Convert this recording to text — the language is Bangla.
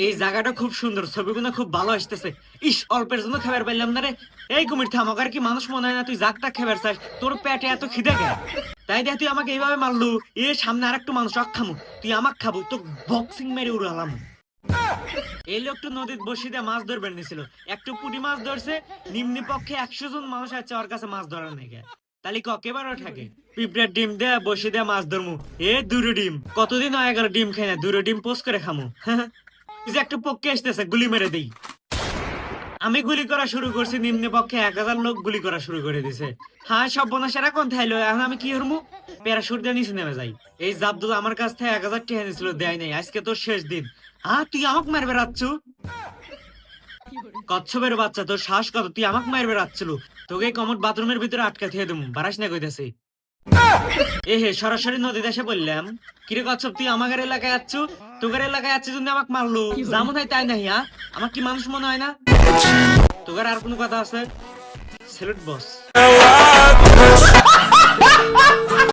এই জায়গাটা খুব সুন্দর, ছবিগুলো খুব ভালো আসতেছে। ইস, অল্পের জন্য খাবার পাইলাম না রে। এই কুমির থাম, আর কি মানুষ মনে হয় না তুই জাগটা খাবার চাস? তোর পেটে এত খিদে গে? তাই দেখ তুই আমাকে এইভাবে মারলু। এ সামনে আর একটু মানুষ খামু, তুই আমাক খাবো, তো বক্সিং মেরে উড়ালাম। এই লোকটা নদীর বসি দিয়ে মাছ ধরবেন নিছিল, একটু পুঁটি মাছ ধরছে। নিম্নি পক্ষে 100 জন মানুষ আছে ওর কাছে মাছ ধরার নাকি। তাহলে ককেবারও থাকে পিঁপড়ার ডিম দিয়ে বসে দিয়ে মাছ ধরমু। এ দুটো ডিম, কতদিন হয়ে গেল ডিম খাই না, দুটো ডিম পোস্ট করে খামু। এই যে একটা পক্ষে আসতেছে, গুলি মেরে দেই। আমি গুলি করা শুরু করছি, নিম্নে পক্ষে 1000 লোক গুলি করা শুরু করে দিছে। হ্যাঁ, সব বনাসেরা কোন থাইলো, এখন আমি কি হরমু? প্যারাশুট দিয়ে নিচে নেমে যাই। এই জাবদুল আমার কাছ থেকে 1000 টাকা নিয়েছিল, দেয় নাই। আজকে তোর শেষ দিন। হ্যাঁ, তুই আমাকে মারবে রাখছু? কচ্ছপের বাচ্চা, তোর শ্বাস কত? তুই আমাকে মারবে রাখছিল। তোকে কমট বাথরুমের ভিতরে আটকা থিয়ে দেবো, বারাস না কইতাছি। এ হে, সরাসরি নদী দেশে বললাম। কিরে কচ্ছপ, তুই আমাদের এলাকায় যাচ্ছ? তোদের এলাকায় যাচ্ছে জন্য আমাকে মারলো, যেমন হয় তাই নাই। হ্যাঁ, আমার কি মানুষ মনে হয় না? তোদের আর কোনো কথা আছে? স্যালুট বস।